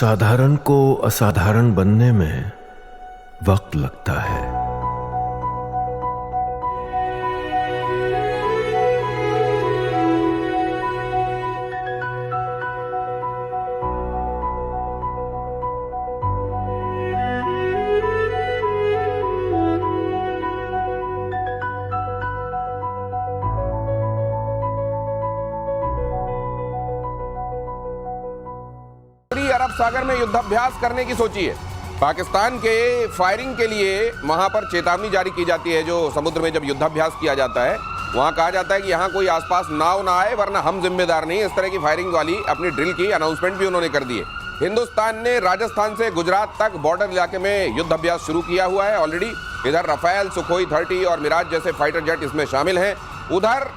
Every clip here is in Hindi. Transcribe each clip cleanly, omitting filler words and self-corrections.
साधारण को असाधारण बनने में वक्त लगता है। अरब सागर में युद्धाभ्यास करने की सोची है। पाकिस्तान के फायरिंग के लिए वहां पर चेतावनी जारी की जाती है। जो समुद्र में जब युद्धाभ्यास किया जाता है वहां कहा जाता है कि यहां कोई आसपास नाव ना आए वरना हम जिम्मेदार नहीं। इस तरह की फायरिंग वाली अपनी ड्रिल की अनाउंसमेंट भी उन्होंने कर दी है। हिंदुस्तान ने राजस्थान से गुजरात तक बॉर्डर इलाके में युद्धाभ्यास शुरू किया हुआ है ऑलरेडी। इधर रफेल, सुखोई 30 और मिराज जैसे फाइटर जेट इसमें शामिल हैं। उधर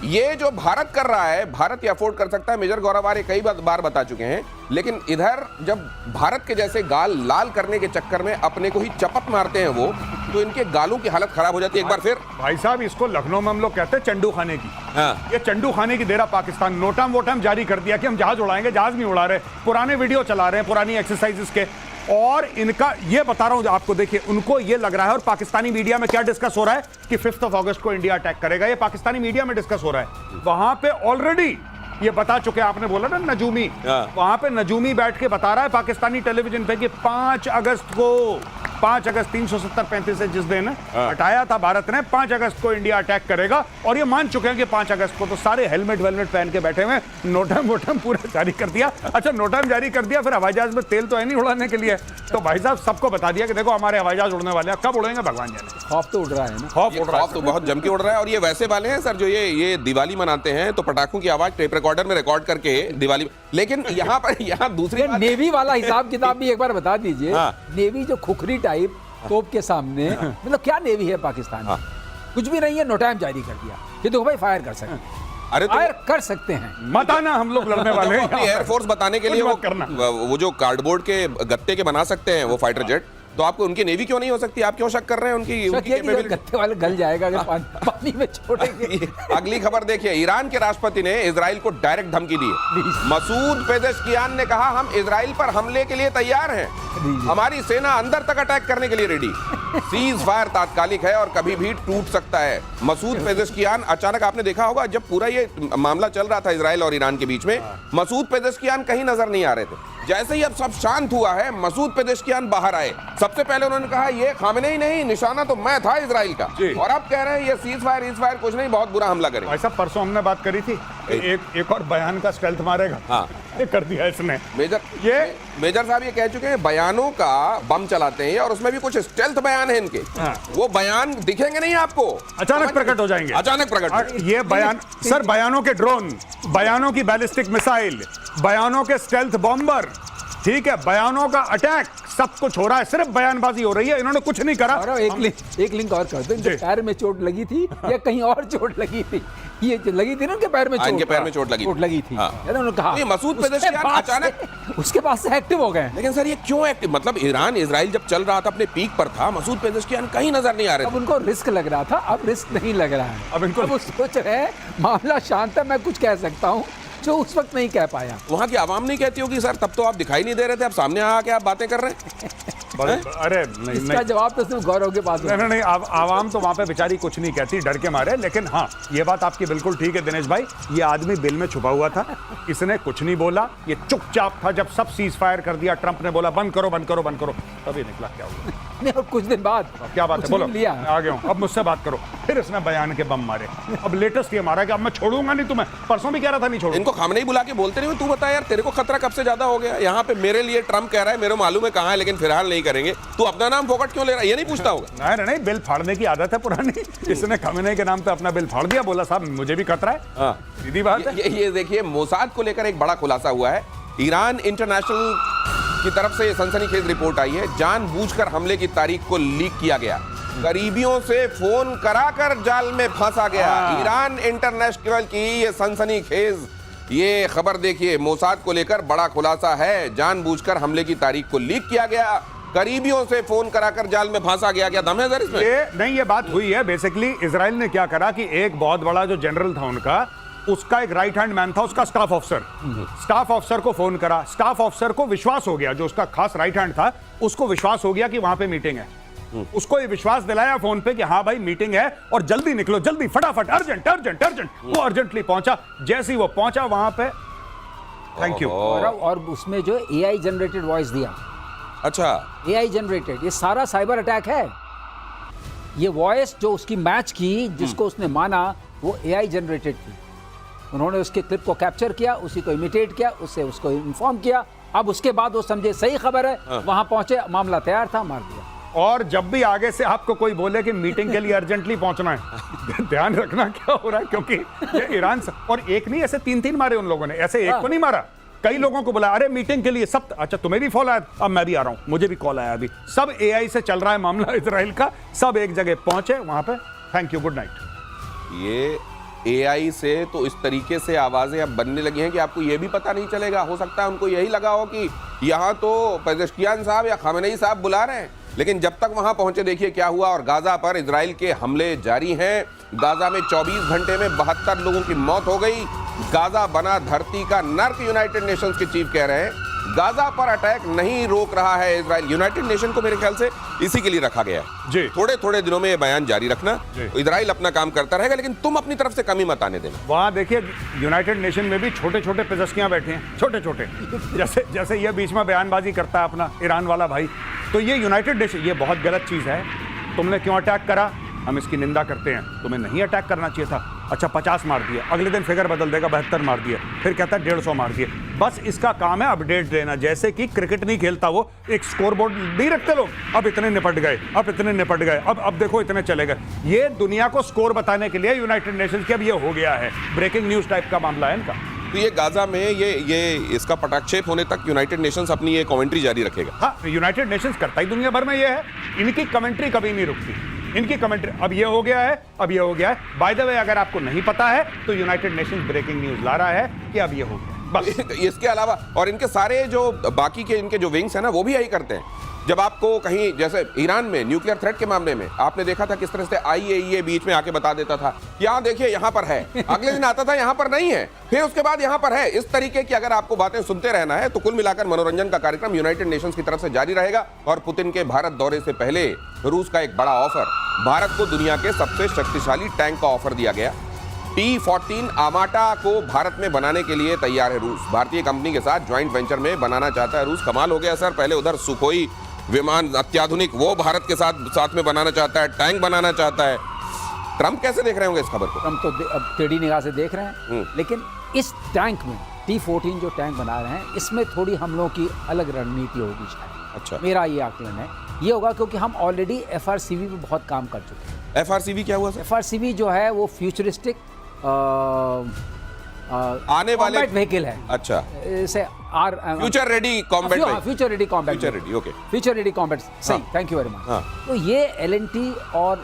ये जो भारत कर रहा है, भारत ये अफोर्ड कर सकता है। मेजर गौरव आर्य कई बार बता चुके हैं। लेकिन इधर जब भारत के जैसे गाल लाल करने के चक्कर में अपने को ही चपत मारते हैं वो, तो इनके गालों की हालत खराब हो जाती है एक बार फिर। भाई साहब, इसको लखनऊ में हम लोग कहते हैं चंडू खाने की। हाँ। ये चंडू खाने की दे रहा पाकिस्तान। नोटम वोटम जारी कर दिया कि हम जहाज उड़ाएंगे, जहाज नहीं उड़ा रहे, पुराने वीडियो चला रहे हैं, पुरानी एक्सरसाइजेस के। और इनका ये बता रहा हूं आपको, देखिए उनको ये लग रहा है। और पाकिस्तानी मीडिया में क्या डिस्कस हो रहा है कि 5 अगस्त को इंडिया अटैक करेगा। ये पाकिस्तानी मीडिया में डिस्कस हो रहा है। वहां पे ऑलरेडी ये बता चुके, आपने बोला ना नजूमी, वहां पे नजूमी बैठ के बता रहा है पाकिस्तानी टेलीविजन पे कि 5 अगस्त को 5 अगस्त 370-35 से जिस दिन हटाया था भारत ने, 5 अगस्त को इंडिया अटैक करेगा। और ये मान चुके हैं कि 5 अगस्त को। तो सारे हेलमेट वेलमेट पहन के बैठे हुए, नोटम वोटम पूरा जारी कर दिया। अच्छा, नोटम जारी कर दिया, फिर हवाई जहाज में तेल तो है नहीं उड़ाने के लिए। तो भाई साहब सबको बता दिया कि देखो हमारे हवाई जहाज उड़ने वाले हैं। कब उड़ेंगे भगवान जाने। खौफ तो उड़ रहा है ना, खौफ उड़ रहा है तो बहुत जम के उड़ रहा है। और ये वैसे वाले हैं सर जो ये दिवाली मनाते हैं तो पटाखों की आवाज टेप रिकॉर्डर में रिकॉर्ड करके दिवाली। लेकिन यहाँ दूसरी नेवी वाला हिसाब किताब भी एक बार बता दीजिए। हाँ। नेवी जो खुखरी टाइप तोप के सामने, मतलब क्या नेवी है पाकिस्तान में? कुछ भी नहीं है, नोटाइम जारी कर दिया कि देखो भाई फायर कर सकते हैं। अरे तो फायर कर सकते हैं, मत आना, हम लोग लड़ने वाले हैं। एयरफोर्स बताने के लिए वो जो कार्डबोर्ड के गत्ते के बना सकते हैं वो फाइटर जेट, तो आपको उनकी नेवी क्यों नहीं हो सकती? आप क्यों शक कर रहे हैं उनकी गत्ते वाले गल जाएगा अगर पानी में छोड़ेंगे। अगली खबर देखिए, ईरान के राष्ट्रपति ने इजराइल को डायरेक्ट धमकी दी है। मसूद पेजेश्कियान ने कहा हम इजराइल पर हमले के लिए तैयार हैं, हमारी सेना अंदर तक अटैक करने के लिए रेडी। सीज फायर तात्कालिक है और कभी भी टूट सकता है। मसूद पेजेश्कियान अचानक, आपने देखा होगा जब पूरा ये मामला चल रहा था इजराइल और ईरान के बीच में, मसूद पेजेश्कियान कहीं नजर नहीं आ रहे थे। जैसे ही अब सब शांत हुआ है, मसूद पेजेश्कियान बाहर आए। सबसे पहले उन्होंने कहा ये खामेनेई नहीं, निशाना तो मैं था इजराइल का। और अब कह रहे हैं ये सीज फायर कुछ नहीं, बहुत बुरा हमला करें। ऐसा परसों हमने बात करी थी, एक और बयान का स्टेल्थ मारेगा। हाँ, ये कर दिया इसने। मेजर साहब ये कह चुके हैं बयानों का बम चलाते हैं और उसमें भी कुछ स्टेल्थ बयान है इनके। हाँ। वो बयान दिखेंगे नहीं आपको, अचानक प्रकट हो जाएंगे। अचानक प्रकट। ये बयान सर, बयानों के ड्रोन, बयानों की बैलिस्टिक मिसाइल, बयानों के स्टेल्थ बॉम्बर, ठीक है, बयानों का अटैक, सब कुछ हो रहा है। सिर्फ बयानबाजी हो रही है, इन्होंने कुछ नहीं करा। और एक लिंक और कर दो, इनके पैर में चोट लगी थी या कहीं और चोट लगी थी? ये लगी थी ना उनके पैर में चोट, इनके पैर में चोट लगी थी। हाँ। उन्होंने कहा ये मसूद पेजेश्कियान अचानक उसके बाद से एक्टिव हो गए। लेकिन सर ये क्यों एक्टिव? मतलब ईरान इजराइल जब चल रहा था अपने पीक पर था, मसूद पेजेश्कियान कहीं नजर नहीं आ रहे थे। अब उनको रिस्क लग रहा था, अब रिस्क नहीं लग रहा है। अब वो सोच रहे हैं मामला शांत है, मैं कुछ कह सकता हूँ जो उस वक्त नहीं कह पाया। वहां की आवाम नहीं कहती होगी सर तब तो आप दिखाई नहीं दे रहे थे, अब सामने आके आप बातें कर रहे हैं। अरे नहीं, इसका जवाब तो सिर्फ गौरव के पास है। नहीं, आवाम तो वहां पे बेचारी कुछ नहीं कहती डर के मारे। लेकिन हाँ, ये बात आपकी बिल्कुल ठीक है दिनेश भाई, ये आदमी बिल में छुपा हुआ था, इसने कुछ नहीं बोला, ये चुपचाप था। जब सब सीज फायर कर दिया, ट्रंप ने बोला बंद करो बंद करो बंद करो, तभी निकला। क्या हुआ? नहीं, और कुछ दिन बाद क्या बात है, बोलो। आ गया हूँ, अब मुझसे बात करो। फिर इसने बयान के बम मारे। अब लेटेस्ट ये मारा कि अब मैं छोड़ूंगा नहीं तुम्हें। परसों भी कह रहा था नहीं छोड़ूंगा। इनको खामनेई बुला के बोलते नहीं, तू बता यार तेरे को खतरा कब से ज्यादा हो गया? यहाँ पे मेरे लिए ट्रंप कह रहा है, मेरे मालूम है कहाँ है, लेकिन फिलहाल नहीं करेंगे। तू अपना नाम फोकट क्यों ले रहा है? ये नहीं पूछता होगा? नहीं, बिल फाड़ने की आदत है पुरानी। इसने खामनेई के नाम पे अपना बिल फाड़ दिया, बोला साहब मुझे भी खतरा है। सीधी बात है। ये देखिए, मोसाद को लेकर एक बड़ा खुलासा हुआ है। ईरान इंटरनेशनल की तरफ से ये सनसनीखेज रिपोर्ट आई है। जानबूझकर हमले की तारीख को लीक किया गया, करीबियों से फोन कराकर जाल में फंसा गया। ईरान इंटरनेशनल की ये सनसनीखेज ये खबर देखिए, मोसाद को लेकर बड़ा खुलासा है। जानबूझकर हमले की तारीख को लीक किया गया, करीबियों से फोन कराकर जाल में फंसा गया। क्या दम है सर इसमें? ये बात हुई है। बेसिकली इजराइल ने क्या करा कि एक बहुत बड़ा जो जनरल था उनका, उसका एक राइट हैंड मैन था, उसका स्टाफ ऑफिसर को फोन करा। स्टाफ ऑफिसर को विश्वास हो गया, जो उसका खास राइट हैंड था उसको विश्वास हो गया कि वहां पे मीटिंग है। उसको ये विश्वास दिलाया फोन पे कि हाँ भाई मीटिंग है और जल्दी निकलो, जल्दी फटाफट, अर्जेंट अर्जेंट अर्जेंट। वो अर्जेंटली पहुंचा। जैसे ही वो पहुंचा वहां पे, थैंक यू, और उसमें जो एआई जनरेटेड वॉइस दिया, अच्छा, एआई जनरेटेड, ये सारा साइबर अटैक है। ये वॉइस जो उसकी मैच की, जिसको उसने माना, वो एआई जनरेटेड थी। उन्होंने उसके क्लिप को कैप्चर किया, उसी को इमिटेट किया, उससे उसको इन्फॉर्म किया। अब उसके बाद वो समझे सही खबर है, वहां पहुंचे, मामला तैयार था, मार दिया। और जब भी आगे से आपको कोई बोले कि मीटिंग के लिए अर्जेंटली पहुंचना है, ध्यान रखना क्या हो रहा है, क्योंकि ये ईरान से, और एक नहीं, ऐसे 3-3 मारे उन लोगों ने, ऐसे एक को नहीं मारा, कई लोगों को बुलाया, अरे मीटिंग के लिए सब। अच्छा, तुम्हें भी कॉल आया? अब मैं भी आ रहा हूं, मुझे भी कॉल आया अभी। सब एआई से चल रहा है मामला इजराइल का। सब एक जगह पहुंचे वहां पे, थैंक यू, गुड नाइट। ये एआई से तो इस तरीके से आवाजें अब बनने लगी हैं कि आपको ये भी पता नहीं चलेगा। हो सकता है उनको यही लगा हो कि यहाँ तो पेजेश्कियान साहब या खामेनेई साहब बुला रहे हैं, लेकिन जब तक वहां पहुंचे देखिए क्या हुआ। और गाजा पर इजराइल के हमले जारी हैं। गाजा में 24 घंटे में 72 लोगों की मौत हो गई। गाजा बना धरती का नर्क, यूनाइटेड नेशंस के चीफ कह रहे हैं। गाजा पर अटैक नहीं रोक रहा है इजराइल। यूनाइटेड नेशन को मेरे ख्याल से इसी के लिए रखा गया है जी। थोड़े थोड़े दिनों में ये बयान जारी रखना, जी। इजराइल अपना काम करता रहेगा, लेकिन तुम अपनी तरफ से कमी मत आने देना। वहां देखिए यूनाइटेड नेशन में भी छोटे छोटे पेजस्कियां बैठे हैं, छोटे छोटे, जैसे जैसे ये बीच में बयानबाजी करता है अपना ईरान वाला भाई। तो ये यूनाइटेड नेशन, ये बहुत गलत चीज है। तुमने क्यों अटैक करा, हम इसकी निंदा करते हैं। तुम्हें नहीं अटैक करना चाहिए था। अच्छा, 50 मार दिए, अगले दिन फिगर बदल देगा, 72 मार दिए, फिर कहता है 150 मार दिए। बस इसका काम है अपडेट देना। जैसे कि क्रिकेट नहीं खेलता वो, एक स्कोर बोर्ड नहीं रखते लोग, अब इतने निपट गए, अब इतने निपट गए, अब देखो इतने चले गए। ये दुनिया को स्कोर बताने के लिए यूनाइटेड नेशंस के अब ये हो गया है, ब्रेकिंग न्यूज टाइप का मामला है इनका। तो ये गाजा में ये इसका पटाक्षेप होने तक यूनाइटेड नेशंस अपनी ये कमेंट्री जारी रखेगा। हाँ, यूनाइटेड नेशंस करता ही दुनिया भर में ये है। इनकी कमेंट्री कभी नहीं रुकती, इनकी कमेंट्री। अब ये हो गया है, अब ये हो गया है। बाय द वे, अगर आपको नहीं पता है तो यूनाइटेड नेशंस ब्रेकिंग न्यूज ला रहा है कि अब ये हो गया, बस। इसके अलावा और इनके सारे जो बाकी के इनके जो विंग्स है ना, वो भी यही करते हैं। जब आपको कहीं, जैसे ईरान में न्यूक्लियर थ्रेट के मामले में आपने देखा था किस तरह से IAEA बीच में आके बता देता था, यहाँ देखिए यहाँ पर है, अगले दिन आता था यहाँ पर नहीं है, फिर उसके बाद यहाँ पर है। इस तरीके की अगर आपको बातें सुनते रहना है तो कुल मिलाकर मनोरंजन का कार्यक्रम यूनाइटेड नेशंस की तरफ से जारी रहेगा। और पुतिन के भारत दौरे से पहले रूस का एक बड़ा ऑफर, भारत को दुनिया के सबसे शक्तिशाली टैंक का ऑफर दिया गया। T-14 आमाटा को भारत में बनाने के लिए तैयार है रूस। भारतीय कंपनी के साथ ज्वाइंट वेंचर में बनाना चाहता है रूस। कमाल हो गया सर, पहले उधर सुखोई विमान अत्याधुनिक वो भारत के साथ में बनाना चाहता है, टैंक बनाना चाहता है। ट्रंप कैसे देख रहे होंगे इस खबर को? ट्रंप तो अब टेढ़ी निगाह से देख रहे हैं, लेकिन इस टैंक में T-14 जो टैंक बना रहे हैं, इसमें थोड़ी हम लोगों की अलग रणनीति होगी शायद। अच्छा, मेरा मेरा ये आकलन है। ये होगा क्योंकि हम ऑलरेडी FRCV पे बहुत काम कर चुके हैं। FRCV क्या हुआ सर? FRCV जो है वो फ्यूचरिस्टिक आने वाले व्हीकल है। अच्छा, इसे future ready combat, future ready combat, future ready, okay, future ready combat, सही, थैंक यू वेरी मच। तो ये L&T और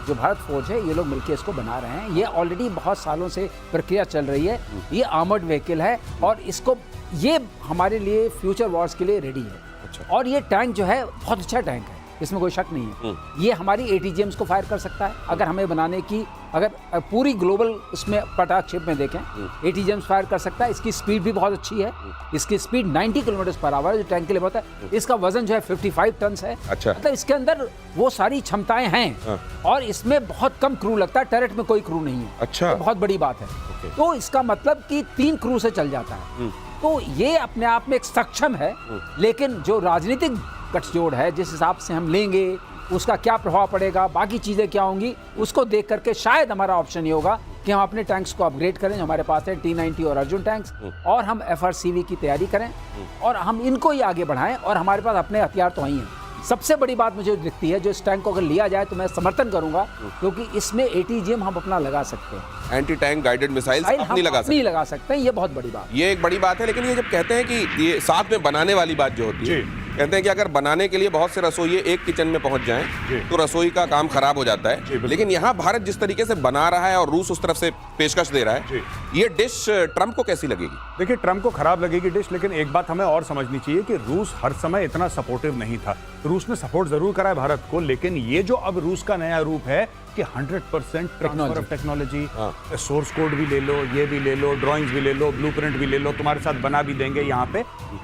जो भारत फौज है, ये लोग मिलकर इसको बना रहे हैं। ये ऑलरेडी बहुत सालों से प्रक्रिया चल रही है। ये आर्मर्ड व्हीकल है और इसको, ये हमारे लिए फ्यूचर वॉर्स के लिए रेडी है। अच्छा। और ये टैंक जो है बहुत अच्छा टैंक है, इसमें कोई शक नहीं है। ये हमारी ATGMs को फायर कर सकता है। अगर हमें बनाने की, अगर पूरी ग्लोबल उसमें पटाक्षेप में देखें, ATGMs फायर कर सकता है। इसकी स्पीड भी बहुत अच्छी है। इसकी स्पीड 90 किलोमीटर/आवर जो टैंक के लिए बहुत है। इसका वजन जो है 55 टन है। अच्छा। मतलब इसके अंदर वो सारी क्षमताएं हैं। और इसमें बहुत कम क्रू लगता है, टर्रेट में कोई क्रू नहीं है। अच्छा, तो बहुत बड़ी बात है। तो इसका मतलब कि 3 क्रू से चल जाता है। तो ये अपने आप में एक सक्षम है, लेकिन जो राजनीतिक गठजोड़ है, जिस हिसाब से हम लेंगे, उसका क्या प्रभाव पड़ेगा, बाकी चीज़ें क्या होंगी, उसको देख करके शायद हमारा ऑप्शन ये होगा कि हम अपने टैंक्स को अपग्रेड करें। हमारे पास है T-90 और अर्जुन टैंक्स, और हम FRCV की तैयारी करें और हम इनको ही आगे बढ़ाएं। और हमारे पास अपने हथियार तो वहीं हैं। सबसे बड़ी बात मुझे दिखती है, जो इस टैंक को अगर लिया जाए तो मैं समर्थन करूंगा, क्योंकि इसमें ATGM हम अपना लगा सकते हैं। एंटी टैंक गाइडेड मिसाइल्स अपनी लगा सकते हैं। ये बहुत बड़ी बात, ये एक बड़ी बात है। लेकिन ये जब कहते हैं कि ये साथ में बनाने वाली बात जो होती है, कहते हैं कि अगर बनाने के लिए बहुत से रसोई एक किचन में पहुंच जाएं तो रसोई का काम खराब हो जाता है। लेकिन यहाँ भारत जिस तरीके से बना रहा है और रूस उस तरफ से पेशकश दे रहा है, ये डिश ट्रंप को कैसी लगेगी? देखिए, ट्रंप को खराब लगेगी डिश, लेकिन एक बात हमें और समझनी चाहिए कि रूस हर समय इतना सपोर्टिव नहीं था। रूस ने सपोर्ट जरूर करा है भारत को, लेकिन ये जो अब रूस का नया रूप है कि 100% ट्रांसफर ऑफ टेक्नोलॉजी, हाँ। सोर्स कोड भी ले लो, ये भी ले लो, ड्राइंग्स भी ले लो, ब्लूप्रिंट भी ले लो, तुम्हारे साथ बना भी देंगे यहाँ पे।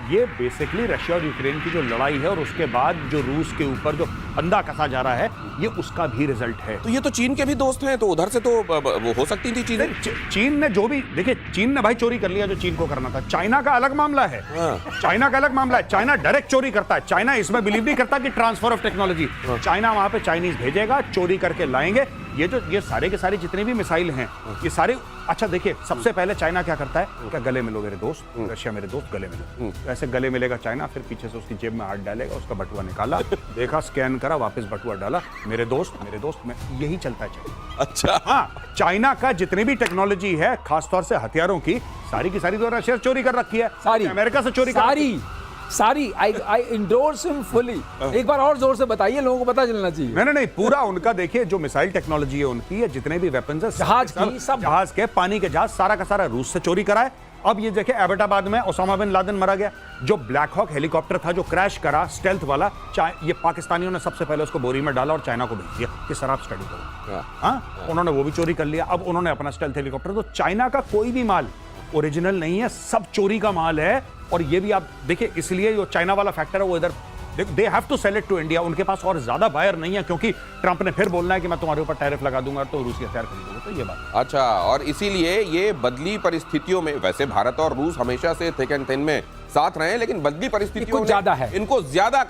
ये बेसिकली रशिया और यूक्रेन की जो लड़ाई है और उसके बाद जो रूस के ऊपर जो फंदा कसा जा रहा है, ये उसका भी रिजल्ट है। तो ये तो चीन के भी दोस्त हैं, तो उधर से तो वो हो सकती थी चीजें। चीन ने जो भी, देखिए चीन ने भाई चोरी कर लिया जो चीन को करना था। चाइना का अलग मामला है, चाइना का अलग मामला है। चाइना डायरेक्ट चोरी करता है। चाइना इसमें बिलीव नहीं करता कि ट्रांसफर ऑफ टेक्नोलॉजी। चाइना वहां पे चाइनीज भेजेगा, चोरी करके लाएंगे। ये सारे के सारे जितने भी मिसाइल हैं, ये सारे, अच्छा देखिए, सबसे पहले चाइना क्या करता है, क्या गले मिलो मेरे दोस्त, रशिया मेरे दोस्त गले मिलो। तो ऐसे गले मिलेगा चाइना, फिर पीछे से उसकी जेब में हाथ डालेगा, उसका बटुआ निकाला, देखा, स्कैन करा, वापस बटुआ डाला, मेरे दोस्त में, यही चलता है चाइना। अच्छा, हाँ, चाइना का जितनी भी टेक्नोलॉजी है, खासतौर से हथियारों की, सारी की सारी तो रशिया चोरी कर रखी है, सारी अमेरिका से चोरी कर सारी आई इंडोर्स हिम फुली। एक बार और जोर से बताइए, लोगों को पता चलना चाहिए। नहीं, पूरा उनका देखिए, जो मिसाइल टेक्नोलॉजी है उनकी, है जितने भी वेपन्स है, जहाज की, सब जहाज के, पानी के जहाज, सारा का सारा रूस से चोरी कराए। अब ये देखिए, एबटाबाद में ओसामा बिन लादेन मारा गया। जो ब्लैक हॉक हेलीकॉप्टर था जो क्रैश करा, स्टेल्थ वाला, ये पाकिस्तानियों ने सबसे पहले उसको बोरी में डाला और चाइना को भेज दिया कि सर आप स्टडी करो। हाँ, उन्होंने वो भी चोरी कर लिया। अब उन्होंने अपना स्टेल्थ हेलीकॉप्टर, तो चाइना का कोई भी माल ओरिजिनल नहीं है, सब चोरी का माल है। और ये भी आप देखिए, इसलिए जो चाइना वाला फैक्टर है वो इधर, they have to sell it to India. उनके पास और ज्यादा बायर नहीं है, क्योंकि ट्रंप ने फिर बोलना है कि मैं तुम्हारे ऊपर टैरिफ लगा दूंगा तो रूसी हथियार खरीदूंगा, तो ये बात। अच्छा, और इसीलिए ये बदली परिस्थितियों में, वैसे भारत और रूस हमेशा से थिक एंड थिन में साथ रहे, लेकिन बदली परिस्थितियों ज्यादा है, इनको ज्यादा